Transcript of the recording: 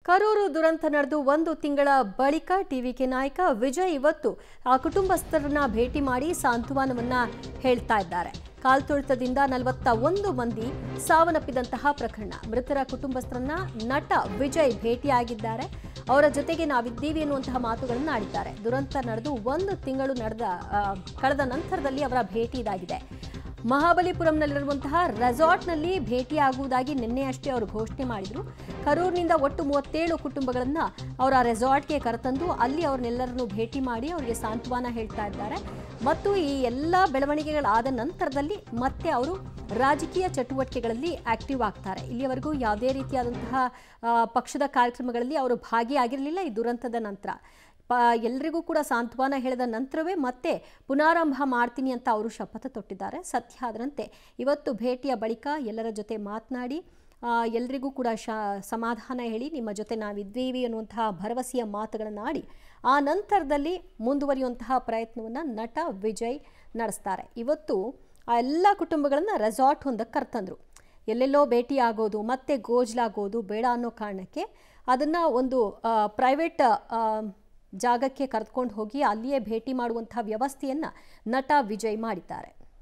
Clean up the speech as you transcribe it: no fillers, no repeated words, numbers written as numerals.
ಕರೂರು ದುರಂತ ನಡೆದು ಒಂದು ತಿಂಗಳ ಬಳಿಕ ಟಿವಿಕೆ ನಾಯಕ ವಿಜಯ್ ಇವತ್ತು ಆ ಕುಟುಂಬಸ್ಥರನ್ನ ಭೇಟಿ ಮಾಡಿ ಸಾಂತ್ವನವನ್ನ ಹೇಳ್ತಾ ಇದ್ದಾರೆ. ಕಾಲ್ತುಳಿತದಿಂದ 41 ಮಂದಿ ಸಾವನ್ನಪ್ಪಿದಂತಹ ಪ್ರಕರಣ. ಮೃತರ ಕುಟುಂಬಸ್ಥರನ್ನ ನಟ ವಿಜಯ್ ಭೇಟಿಯಾಗಿದ್ದಾರೆ. ಅವರ ಜೊತೆಗೆ ನಾವಿದ್ದೀವಿ ಎನ್ನುವಂತಹ ಮಾತುಗಳನ್ನು ಆಡಿದ್ದಾರೆ. ದುರಂತ ನಡೆದು ಒಂದು ತಿಂಗಳು ಕಳೆದ ನಂತರದಲ್ಲಿ ಅವರ ಭೇಟಿ ಇದಾಗಿದೆ. ಮಹಾಬಲಿಪುರಂನಲ್ಲಿರುವಂತಹ ರೆಸಾರ್ಟ್ನಲ್ಲಿ ಭೇಟಿಯಾಗುವುದಾಗಿ ನಿನ್ನೆ ಅಷ್ಟೇ ಅವರು ಘೋಷಣೆ ಮಾಡಿದ್ರು. ಕರೂರಿನಿಂದ ಒಟ್ಟು 37 ಕುಟುಂಬಗಳನ್ನು ಅವರ ರೆಸಾರ್ಟ್ಗೆ ಕರೆತಂದು ಅಲ್ಲಿ ಅವ್ರನ್ನೆಲ್ಲರನ್ನು ಭೇಟಿ ಮಾಡಿ ಅವರಿಗೆ ಸಾಂತ್ವನ ಹೇಳ್ತಾ ಇದ್ದಾರೆ. ಮತ್ತು ಈ ಎಲ್ಲ ಬೆಳವಣಿಗೆಗಳಾದ ನಂತರದಲ್ಲಿ ಮತ್ತೆ ಅವರು ರಾಜಕೀಯ ಚಟುವಟಿಕೆಗಳಲ್ಲಿ ಆಕ್ಟಿವ್ ಆಗ್ತಾರೆ. ಇಲ್ಲಿಯವರೆಗೂ ಯಾವುದೇ ರೀತಿಯಾದಂತಹ ಪಕ್ಷದ ಕಾರ್ಯಕ್ರಮಗಳಲ್ಲಿ ಅವರು ಭಾಗಿಯಾಗಿರಲಿಲ್ಲ. ಈ ದುರಂತದ ನಂತರ ಎಲ್ಲರಿಗೂ ಕೂಡ ಸಾಂತ್ವನ ಹೇಳಿದ ನಂತರವೇ ಮತ್ತೆ ಪುನಾರಂಭ ಮಾಡ್ತೀನಿ ಅಂತ ಅವರು ಶಪಥ ತೊಟ್ಟಿದ್ದಾರೆ. ಸತ್ಯ ಅದರಂತೆ ಇವತ್ತು ಭೇಟಿಯ ಬಳಿಕ ಎಲ್ಲರ ಜೊತೆ ಮಾತನಾಡಿ ಎಲ್ಲರಿಗೂ ಕೂಡ ಸಮಾಧಾನ ಹೇಳಿ ನಿಮ್ಮ ಜೊತೆ ನಾವಿದ್ದೀವಿ ಅನ್ನುವಂತಹ ಭರವಸೆಯ ಮಾತುಗಳನ್ನು ಆಡಿ ಆ ನಂತರದಲ್ಲಿ ಮುಂದುವರಿಯುವಂತಹ ಪ್ರಯತ್ನವನ್ನು ನಟ ವಿಜಯ್ ನಡೆಸ್ತಾರೆ. ಇವತ್ತು ಆ ಎಲ್ಲ ಕುಟುಂಬಗಳನ್ನು ರೆಸಾರ್ಟ್ ಹೊಂದಕ್ಕೆ ಕರ್ತಂದರು. ಎಲ್ಲೆಲ್ಲೋ ಭೇಟಿ ಆಗೋದು ಮತ್ತೆ ಗೋಜ್ಲಾಗೋದು ಬೇಡ ಅನ್ನೋ ಕಾರಣಕ್ಕೆ ಅದನ್ನು ಒಂದು ಪ್ರೈವೇಟ್ ಜಾಗಕ್ಕೆ ಕರೆದುಕೊಂಡು ಹೋಗಿ ಅಲ್ಲಿಯೇ ಭೇಟಿ ಮಾಡುವಂತಹ ವ್ಯವಸ್ಥೆಯನ್ನು ನಟ ವಿಜಯ್ ಮಾಡಿದ್ದಾರೆ.